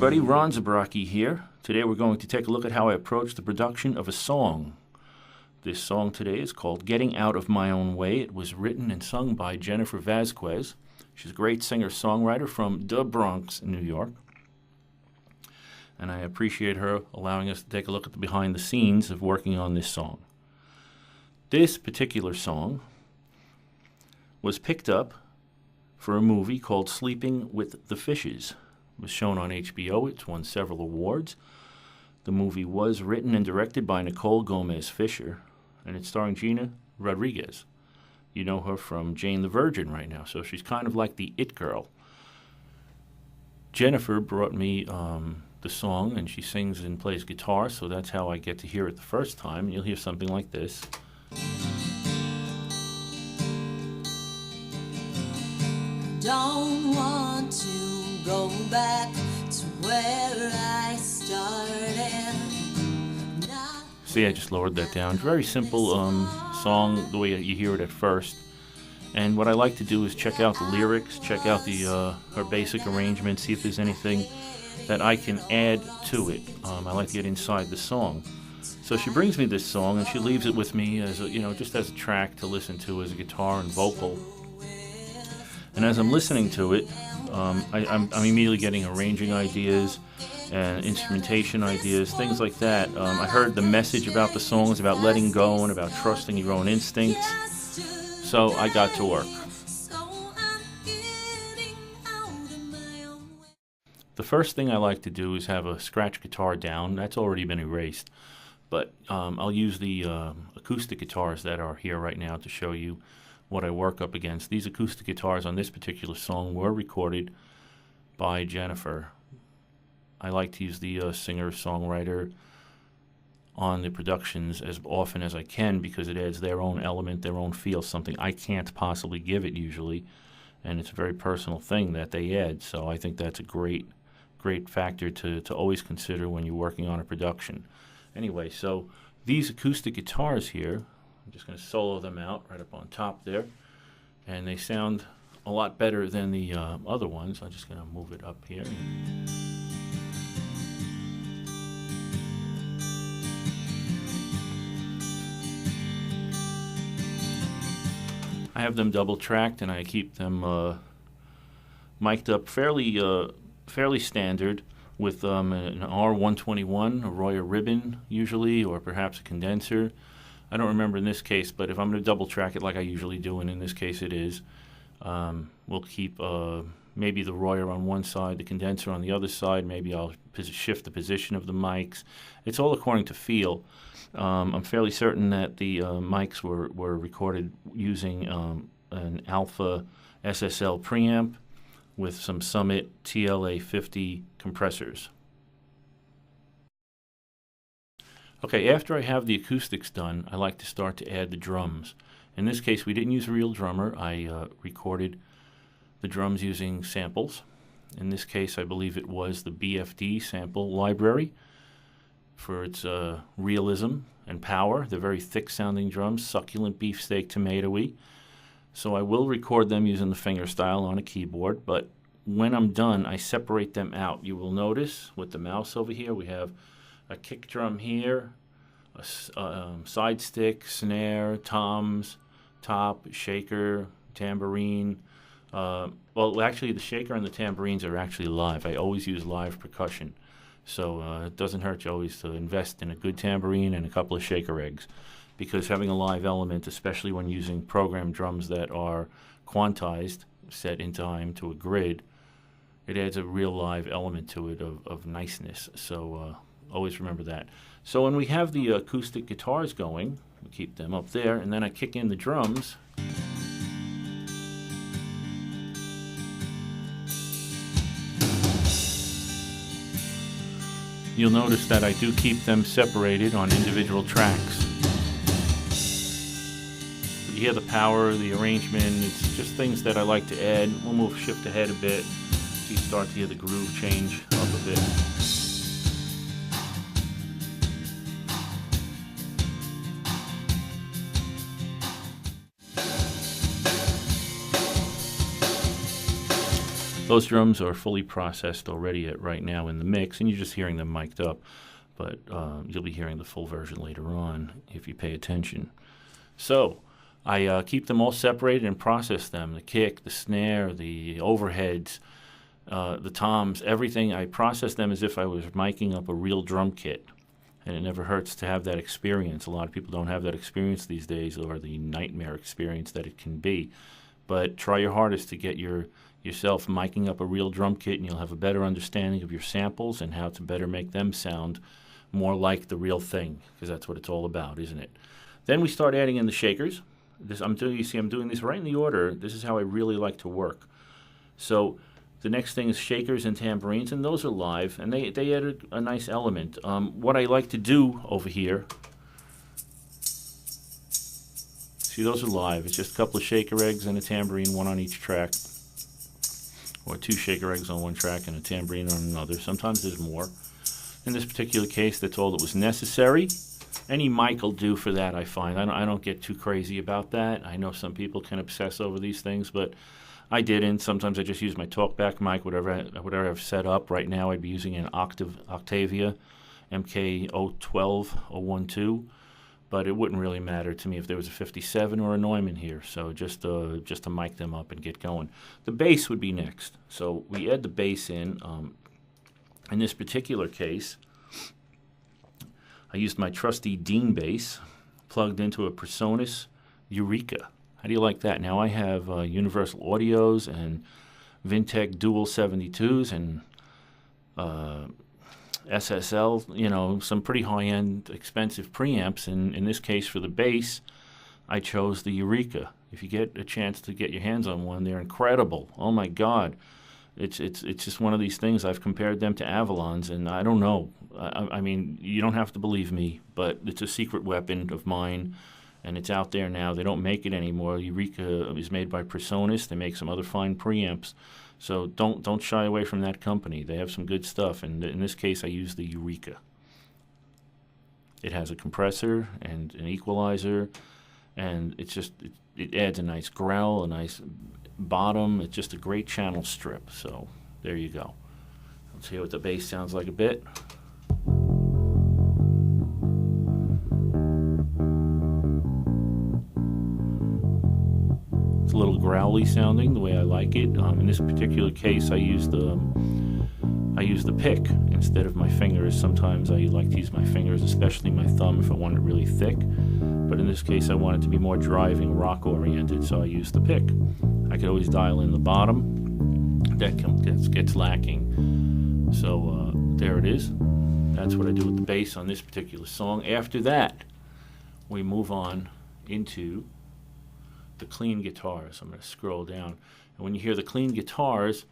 everybody, Ron Zabrocki here. Today we're going to take a look at how I approach the production of a song. This song today is called Getting Out of My Own Way. It was written and sung by Jennifer Vazquez. She's a great singer-songwriter from the Bronx in New York. And I appreciate her allowing us to take a look at the behind the scenes of working on this song. This particular song was picked up for a movie called Sleeping with the Fishes. It was shown on HBO. It's won several awards. The movie was written and directed by Nicole Gomez Fisher, and it's starring Gina Rodriguez. You know her from Jane the Virgin right now, so she's kind of like the it girl. Jennifer brought me the song, and she sings and plays guitar, so that's how I get to hear it the first time. You'll hear something like this. Don't want to go back to where I started. See, I just lowered that down. Very simple song, the way you hear it at first. And what I like to do is check out the lyrics, check out the her basic arrangement, see if there's anything that I can add to it. I like to get inside the song. So she brings me this song, and she leaves it with me as a, just as a track to listen to as a guitar and vocal. And as I'm listening to it, I'm immediately getting arranging ideas and instrumentation ideas, things like that. I heard the message about the song is about letting go and about trusting your own instincts. So I got to work. The first thing I like to do is have a scratch guitar down. That's already been erased. But I'll use the acoustic guitars that are here right now to show you what I work up against. These acoustic guitars on this particular song were recorded by Jennifer. I like to use the singer-songwriter on the productions as often as I can because it adds their own element, their own feel, something I can't possibly give it usually, and it's a very personal thing that they add, so I think that's a great factor to always consider when you're working on a production. Anyway, so these acoustic guitars here, I'm just going to solo them out right up on top there, and they sound a lot better than the other ones. I'm just going to move it up here. I have them double tracked, and I keep them mic'd up fairly standard with an R121, a Royer ribbon usually, or perhaps a condenser. I don't remember in this case, but if I'm going to double track it like I usually do, and in this case it is, we'll keep maybe the Royer on one side, the condenser on the other side. Maybe I'll shift the position of the mics. It's all according to feel. I'm fairly certain that the mics were recorded using an Alpha SSL preamp with some Summit TLA50 compressors. Okay, after I have the acoustics done, I like to start to add the drums. In this case, we didn't use a real drummer. I recorded the drums using samples. In this case, I believe it was the BFD sample library for its realism and power. They're very thick-sounding drums, succulent, beefsteak, tomatoey. So I will record them using the fingerstyle on a keyboard, but when I'm done, I separate them out. You will notice with the mouse over here, we have a kick drum here, a side stick, snare, toms, top, shaker, tambourine. Well, actually, the shaker and the tambourines are actually live. I always use live percussion. So it doesn't hurt you always to invest in a good tambourine and a couple of shaker eggs, because having a live element, especially when using programmed drums that are quantized, set in time to a grid, it adds a real live element to it of niceness. So always remember that. So when we have the acoustic guitars going, we keep them up there, and then I kick in the drums. You'll notice that I do keep them separated on individual tracks. You hear the power, the arrangement, it's just things that I like to add. We'll shift ahead a bit so you start to hear the groove change up a bit. Those drums are fully processed already right now in the mix, and you're just hearing them mic'd up. But you'll be hearing the full version later on if you pay attention. So I keep them all separated and process them. The kick, the snare, the overheads, the toms, everything. I process them as if I was miking up a real drum kit. And it never hurts to have that experience. A lot of people don't have that experience these days, or the nightmare experience that it can be. But try your hardest to get yourself miking up a real drum kit, and you'll have a better understanding of your samples and how to better make them sound more like the real thing, because that's what it's all about, isn't it? Then we start adding in the shakers. I'm doing this right in the order. This is how I really like to work. So the next thing is shakers and tambourines, and those are live, and they added a nice element. What I like to do over here, see, those are live. It's just a couple of shaker eggs and a tambourine, one on each track, or 2 shaker eggs on one track and a tambourine on another. Sometimes there's more. In this particular case, that's all that was necessary. Any mic will do for that, I find. I don't get too crazy about that. I know some people can obsess over these things, but I didn't. Sometimes I just use my talkback mic, whatever I've set up. Right now I'd be using an Octavia MK012-012, but it wouldn't really matter to me if there was a 57 or a Neumann here. So just to mic them up and get going. The bass would be next. So we add the bass in. In this particular case, I used my trusty Dean bass plugged into a Presonus Eureka. How do you like that? Now I have Universal Audios and Vintech Dual 72s and SSL, some pretty high-end expensive preamps. And in this case, for the bass, I chose the Eureka. If you get a chance to get your hands on one, they're incredible. Oh, my God. It's just one of these things. I've compared them to Avalons, and I don't know. I mean, you don't have to believe me, but it's a secret weapon of mine, and it's out there now. They don't make it anymore. Eureka is made by Presonus. They make some other fine preamps. So don't shy away from that company. They have some good stuff, and in this case, I use the Eureka. It has a compressor and an equalizer, and it adds a nice growl, a nice bottom. It's just a great channel strip. So there you go. Let's hear what the bass sounds like a bit. It's a little growly sounding, the way I like it. In this particular case, I use the pick instead of my fingers. Sometimes I like to use my fingers, especially my thumb, if I want it really thick. But in this case, I want it to be more driving, rock-oriented, so I use the pick. I could always dial in the bottom. That gets lacking. So there it is. That's what I do with the bass on this particular song. After that, we move on into the clean guitars. I'm going to scroll down. And when you hear the clean guitars,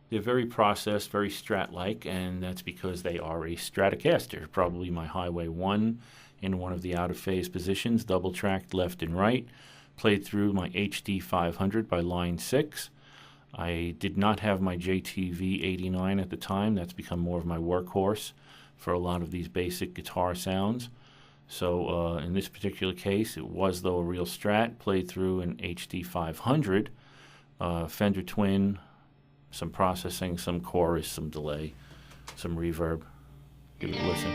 they're very processed, very Strat-like, and that's because they are a Stratocaster, probably my Highway 1 in one of the out-of-phase positions, double-tracked left and right, played through my HD 500 by Line 6. I did not have my JTV 89 at the time. That's become more of my workhorse for a lot of these basic guitar sounds. So in this particular case, it was, though, a real Strat, played through an HD 500, Fender Twin, some processing, some chorus, some delay, some reverb. Give it a listen.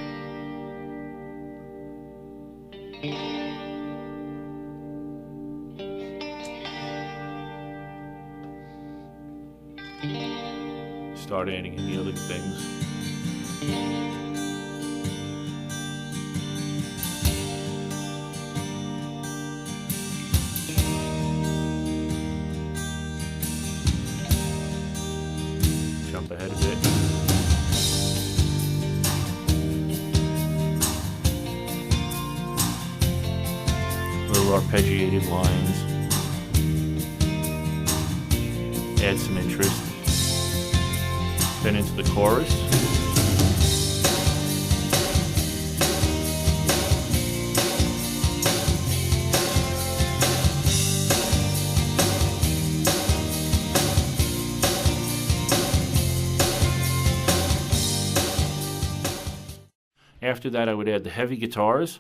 Start adding in the other things. Jump ahead a bit. Little arpeggiated lines. Add some interest. Then into the chorus. After that, I would add the heavy guitars.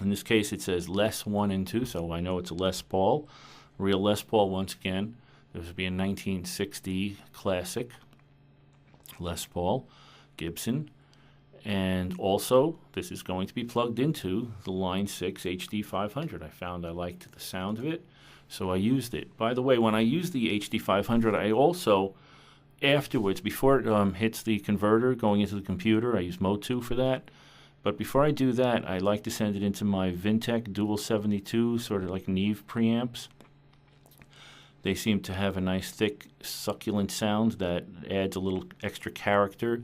In this case, it says Les 1 and 2, so I know it's a Les Paul. Real Les Paul once again. This would be a 1960 classic Les Paul Gibson. And also, this is going to be plugged into the Line 6 HD 500. I found I liked the sound of it, so I used it. By the way, when I use the HD 500, I also, afterwards, before it hits the converter going into the computer, I use Mode 2 for that. But before I do that, I like to send it into my Vintech Dual 72, sort of like Neve preamps. They seem to have a nice, thick, succulent sound that adds a little extra character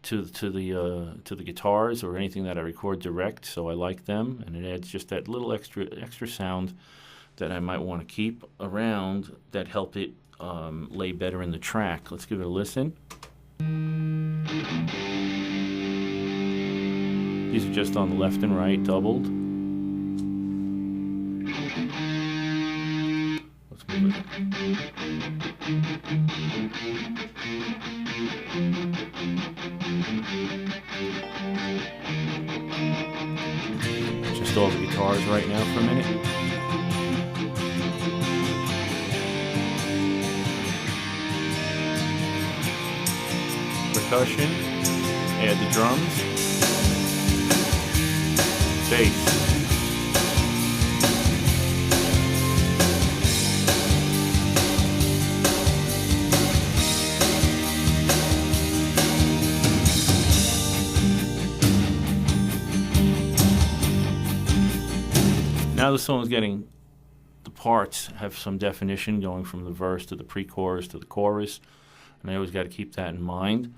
to the guitars or anything that I record direct, so I like them, and it adds just that little extra sound that I might want to keep around that help it lay better in the track. Let's give it a listen. These are just on the left and right, doubled. Let's move it. Just all the guitars right now for a minute. Percussion, add the drums, bass. Now the song is getting, the parts have some definition going from the verse to the pre-chorus to the chorus, and I always got to keep that in mind.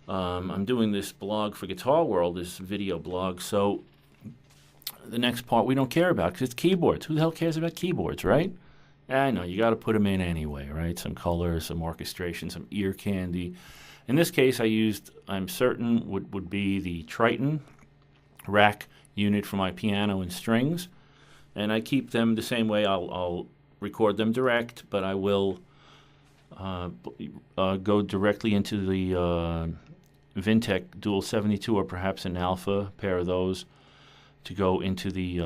I'm doing this blog for Guitar World, this video blog, so the next part we don't care about because it's keyboards. Who the hell cares about keyboards, right? I know, you got to put them in anyway, right? Some color, some orchestration, some ear candy. In this case, I'm certain would be the Triton rack unit for my piano and strings. And I keep them the same way. I'll record them direct, but I will go directly into the Vintech Dual 72 or perhaps an Alpha, pair of those, to go into the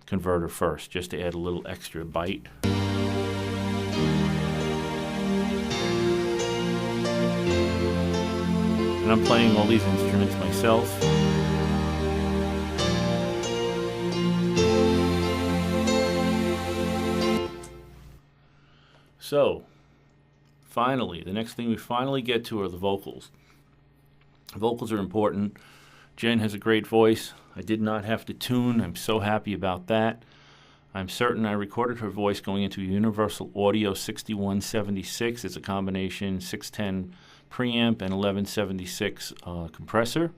converter first, just to add a little extra bite. And I'm playing all these instruments myself. So, finally, the next thing we finally get to are the vocals. Vocals are important. Jen has a great voice. I did not have to tune. I'm so happy about that. I'm certain I recorded her voice going into a Universal Audio 6176. It's a combination 610 preamp and 1176 compressor.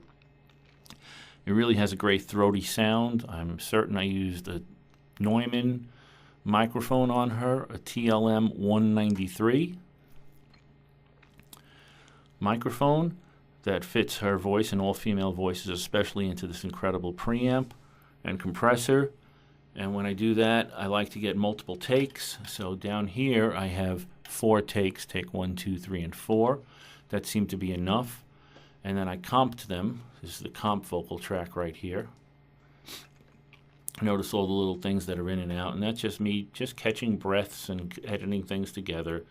It really has a great throaty sound. I'm certain I used a Neumann microphone on her, a TLM 193 microphone that fits her voice and all female voices, especially into this incredible preamp and compressor. And when I do that, I like to get multiple takes. So down here I have 4 takes, take 1, 2, 3, and 4. That seemed to be enough. And then I comped them. This is the comp vocal track right here. Notice all the little things that are in and out, and that's just me just catching breaths and editing things together.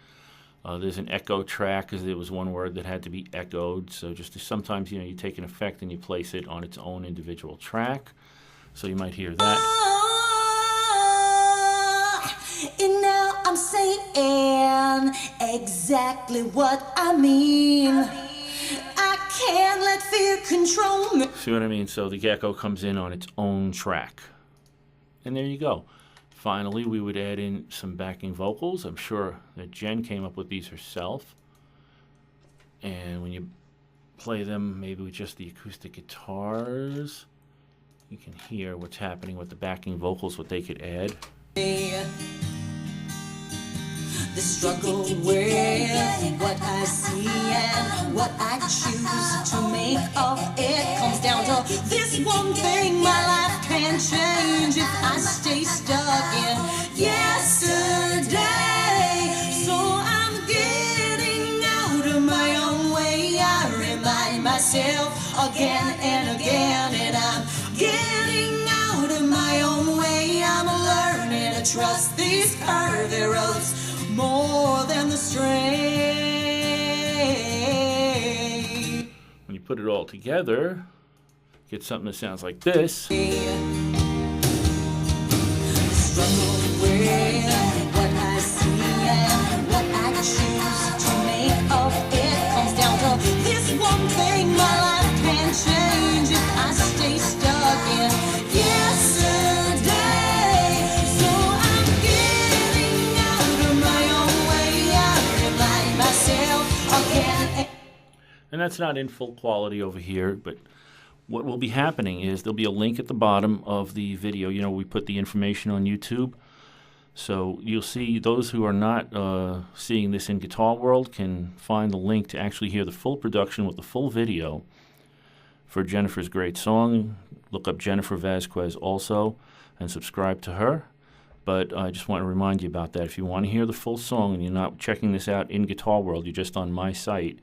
There's an echo track because there was one word that had to be echoed. So just sometimes, you take an effect and you place it on its own individual track. So you might hear that. And now I'm saying exactly what I mean. I can't let fear control me. See what I mean? So the echo comes in on its own track. And there you go. Finally, we would add in some backing vocals. I'm sure that Jen came up with these herself. And when you play them, maybe with just the acoustic guitars, you can hear what's happening with the backing vocals, what they could add. The struggle with what I see and what I choose to make of it comes down to this one thing: my life can change if I stay stuck in yesterday. So I'm getting out of my own way. I remind myself again and again, and I'm getting out of my own way. I'm learning to trust these curvy roads more than the strain. When you put it all together, get something that sounds like this. Struggle with what I see and what I choose to make of it comes down to this one thing my life can change if I stay stuck in yesterday. So I'm getting out of my own way. I remind myself again. And that's not in full quality over here, but what will be happening is there'll be a link at the bottom of the video. You know, we put the information on YouTube. So you'll see those who are not seeing this in Guitar World can find the link to actually hear the full production with the full video for Jennifer's great song. Look up Jennifer Vazquez also and subscribe to her. But I just want to remind you about that. If you want to hear the full song and you're not checking this out in Guitar World, you're just on my site,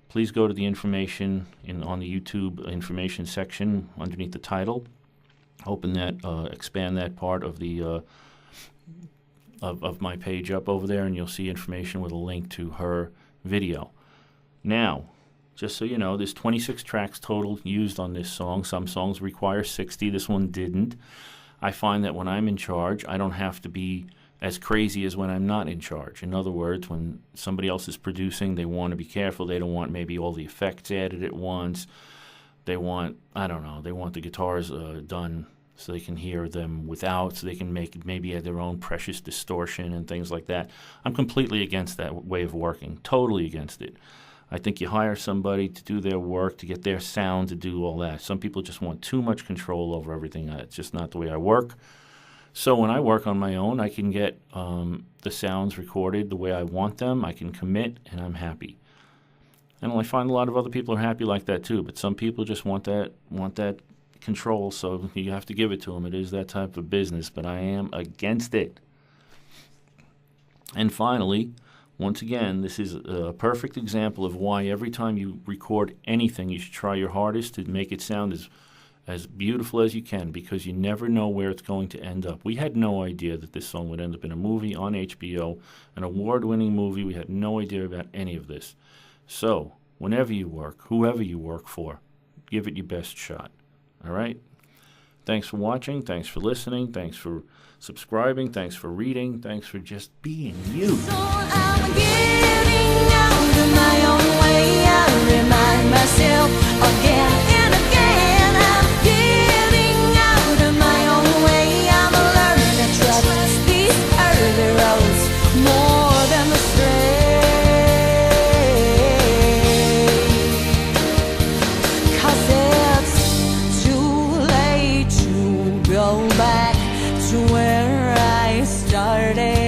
please go to the information on the YouTube information section underneath the title. Open that, expand that part of the of my page up over there, and you'll see information with a link to her video. Now, just so you know, there's 26 tracks total used on this song. Some songs require 60. This one didn't. I find that when I'm in charge, I don't have to be as crazy as when I'm not in charge. In other words, when somebody else is producing, they want to be careful. They don't want maybe all the effects added at once. They want, I don't know, they want the guitars done so they can hear them without, so they can make maybe their own precious distortion and things like that. I'm completely against that way of working, totally against it. I think you hire somebody to do their work, to get their sound, to do all that. Some people just want too much control over everything. It's just not the way I work. So when I work on my own, I can get the sounds recorded the way I want them. I can commit, and I'm happy. And I find a lot of other people are happy like that too. But some people just want that control, so you have to give it to them. It is that type of business, but I am against it. And finally, once again, this is a perfect example of why every time you record anything, you should try your hardest to make it sound as beautiful as you can, because you never know where it's going to end up. We had no idea that this song would end up in a movie on HBO, an award-winning movie. We had no idea about any of this. So, whenever you work, whoever you work for, give it your best shot. All right? Thanks for watching. Thanks for listening. Thanks for subscribing. Thanks for reading. Thanks for just being you. So I'm getting out of my own way. I remind myself again and again. I'm getting out of my own way. I'm learning to trust these early roads more than the straight. 'Cause it's too late to go back to where I started.